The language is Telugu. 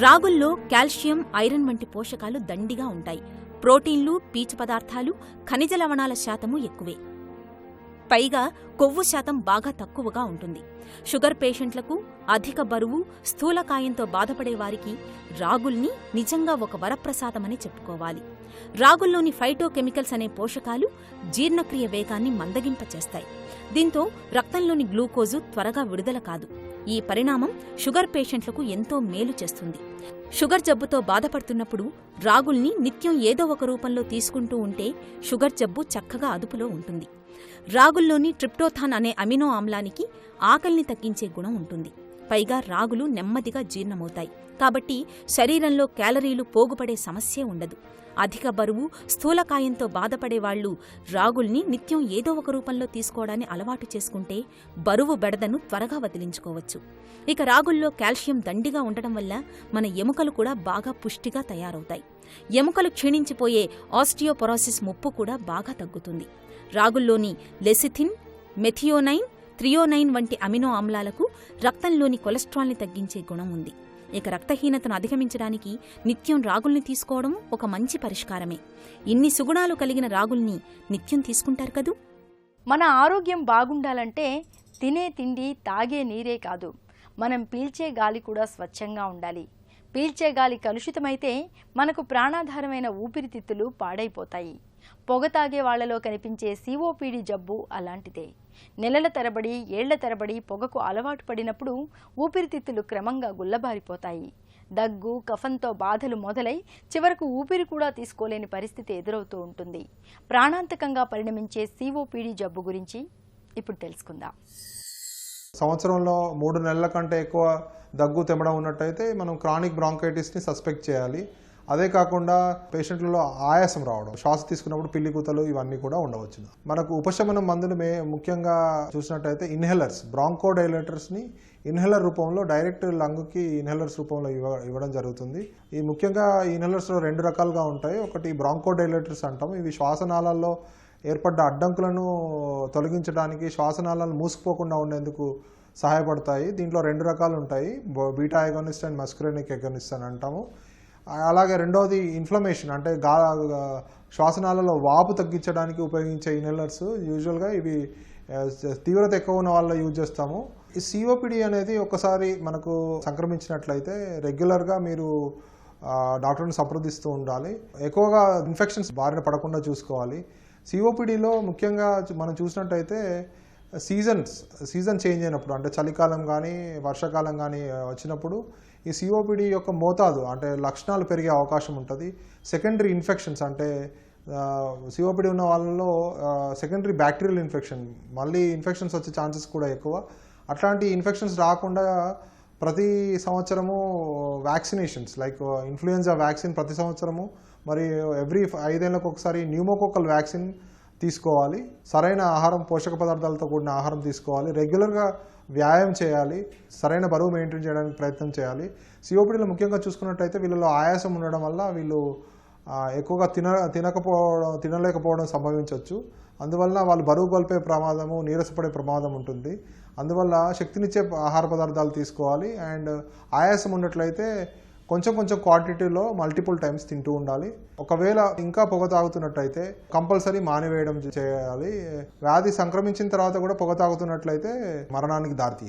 రాగుల్లో కాల్షియం, ఐరన్ వంటి పోషకాలు దండిగా ఉంటాయి. ప్రోటీన్లు, పీచు పదార్థాలు, ఖనిజ లవణాల శాతము ఎక్కువే. పైగా కొవ్వు శాతం బాగా తక్కువగా ఉంటుంది. షుగర్ పేషెంట్లకు, అధిక బరువు, స్థూలకాయంతో బాధపడేవారికి రాగుల్ని నిజంగా ఒక వరప్రసాదమని చెప్పుకోవాలి. రాగుల్లోని ఫైటోకెమికల్స్ అనే పోషకాలు జీర్ణక్రియ వేగాన్ని మందగింపచేస్తాయి. దీంతో రక్తంలోని గ్లూకోజు త్వరగా విడుదల కాదు. ఈ పరిణామం షుగర్ పేషెంట్లకు ఎంతో మేలు చేస్తుంది. షుగర్ జబ్బుతో బాధపడుతున్నప్పుడు రాగుల్ని నిత్యం ఏదో ఒక రూపంలో తీసుకుంటూ ఉంటే షుగర్ జబ్బు చక్కగా అదుపులో ఉంటుంది. రాగుల్లోని ట్రిప్టోథాన్ అనే అమినో ఆమ్లానికి ఆకలిని తగ్గించే గుణం ఉంటుంది. పైగా రాగులు నెమ్మదిగా జీర్ణమవుతాయి. కాబట్టి శరీరంలో క్యాలరీలు పోగుపడే సమస్యే ఉండదు. అధిక బరువు, స్థూలకాయంతో బాధపడేవాళ్లు రాగుల్ని నిత్యం ఏదో ఒక రూపంలో తీసుకోవడాన్ని అలవాటు చేసుకుంటే బరువు బెడదను త్వరగా వదిలించుకోవచ్చు. ఇక రాగుల్లో కాల్షియం దండిగా ఉండటం వల్ల మన ఎముకలు కూడా బాగా పుష్టిగా తయారవుతాయి. ఎముకలు క్షీణించిపోయే ఆస్టియోపొరోసిస్ ముప్పు కూడా బాగా తగ్గుతుంది. రాగుల్లోని లెసిథిన్, మెథియోనైన్, థ్రియోనైన్ వంటి అమినో ఆమ్లాలకు రక్తంలోని కొలెస్ట్రాల్ని తగ్గించే గుణం ఉంది. ఇక రక్తహీనతను అధిగమించడానికి నిత్యం రాగుల్ని తీసుకోవడం ఒక మంచి పరిష్కారమే. ఇన్ని సుగుణాలు కలిగిన రాగుల్ని నిత్యం తీసుకుంటారు కదూ. మన ఆరోగ్యం బాగుండాలంటే తినే తిండి, తాగే నీరే కాదు, మనం పీల్చే గాలి కూడా స్వచ్ఛంగా ఉండాలి. పీల్చే గాలి కలుషితమైతే మనకు ప్రాణాధారమైన ఊపిరితిత్తులు పాడైపోతాయి. పొగ తాగే వాళ్లలో కనిపించే COPD జబ్బు అలాంటిదే. నెలల తరబడి, ఏళ్ల తరబడి పొగకు అలవాటు పడినప్పుడు ఊపిరితిత్తులు క్రమంగా గుల్లబారిపోతాయి. దగ్గు, కఫంతో బాధలు మొదలై చివరకు ఊపిరి కూడా తీసుకోలేని పరిస్థితి ఎదురవుతూ ఉంటుంది. ప్రాణాంతకంగా పరిణమించే COPD జబ్బు గురించి ఇప్పుడు తెలుసుకుందాం. సంవత్సరంలో 3 నెలల కంటే ఎక్కువ దగ్గు, తెమ్మడం ఉన్నట్టయితే మనం క్రానిక్ బ్రాంకైటిస్ని సస్పెక్ట్ చేయాలి. అదే కాకుండా పేషెంట్లలో ఆయాసం రావడం, శ్వాస తీసుకున్నప్పుడు పిల్లి కూతలు ఇవన్నీ కూడా ఉండవచ్చు. మనకు ఉపశమనం మందులు ముఖ్యంగా చూసినట్టయితే ఇన్హేలర్స్, బ్రాంకోడైలేటర్స్ని ఇన్హేలర్ రూపంలో డైరెక్ట్ లంగ్కి ఇన్హేలర్స్ రూపంలో ఇవ్వడం జరుగుతుంది. ఈ ముఖ్యంగా ఈ ఇన్హేలర్స్లో 2 రకాలుగా ఉంటాయి. ఒకటి బ్రాంకోడైలేటర్స్ అంటాము. ఇవి శ్వాసనాళాల్లో ఏర్పడ్డ అడ్డంకులను తొలగించడానికి, శ్వాసనాళాలు మూసుకుపోకుండా ఉండేందుకు సహాయపడతాయి. దీంట్లో 2 రకాలు ఉంటాయి. బీటా ఎగోనిస్ట్ అండ్ మస్కరేనిక్ ఎగోనిస్ట్ అని అంటాము. అలాగే రెండవది ఇన్ఫ్లమేషన్, అంటే శ్వాసనాళాలలో వాపు తగ్గించడానికి ఉపయోగించే ఇన్హేలర్స్. యూజువల్గా ఇవి తీవ్రత ఎక్కువ ఉన్న వాళ్ళ యూజ్ చేస్తాము. ఈ COPD అనేది ఒకసారి మనకు సంక్రమించినట్లయితే రెగ్యులర్గా మీరు డాక్టర్ని సంప్రదిస్తూ ఉండాలి. ఎక్కువగా ఇన్ఫెక్షన్స్ బారిన పడకుండా చూసుకోవాలి. COPDలో ముఖ్యంగా మనం చూసినట్టయితే సీజన్ చేంజ్ అయినప్పుడు, అంటే చలికాలం కానీ వర్షాకాలం కానీ వచ్చినప్పుడు ఈ COPD యొక్క మోతాదు, అంటే లక్షణాలు పెరిగే అవకాశం ఉంటుంది. సెకండరీ ఇన్ఫెక్షన్స్, అంటే COPD ఉన్న వాళ్ళలో సెకండరీ బ్యాక్టీరియల్ ఇన్ఫెక్షన్, మళ్ళీ ఇన్ఫెక్షన్స్ వచ్చే ఛాన్సెస్ కూడా ఎక్కువ. అట్లాంటి ఇన్ఫెక్షన్స్ రాకుండా ప్రతి సంవత్సరము వ్యాక్సినేషన్స్, లైక్ ఇన్ఫ్లుయెన్జా వ్యాక్సిన్ ప్రతి సంవత్సరము, మరి ఎవ్రీ 5 ఏళ్లకు ఒకసారి న్యూమోకోకల్ వ్యాక్సిన్ తీసుకోవాలి. సరైన ఆహారం, పోషక పదార్థాలతో కూడిన ఆహారం తీసుకోవాలి. రెగ్యులర్గా వ్యాయామం చేయాలి. సరైన బరువు మెయింటైన్ చేయడానికి ప్రయత్నం చేయాలి. COPDలో ముఖ్యంగా చూసుకున్నట్టయితే వీళ్ళలో ఆయాసం ఉండడం వల్ల వీళ్ళు ఎక్కువగా తినలేకపోవడం సంభవించవచ్చు. అందువల్ల వాళ్ళు బరువు కోల్పోయే ప్రమాదము, నీరసపడే ప్రమాదం ఉంటుంది. అందువల్ల శక్తినిచ్చే ఆహార పదార్థాలు తీసుకోవాలి. అండ్ ఆయాసం ఉన్నట్లయితే కొంచెం క్వాంటిటీలో మల్టిపుల్ టైమ్స్ తింటూ ఉండాలి. ఒకవేళ ఇంకా పొగ తాగుతున్నట్టయితే కంపల్సరీ మానివేయడం చేయాలి. వ్యాధి సంక్రమించిన తర్వాత కూడా పొగ తాగుతున్నట్లయితే మరణానికి దారితీయదు.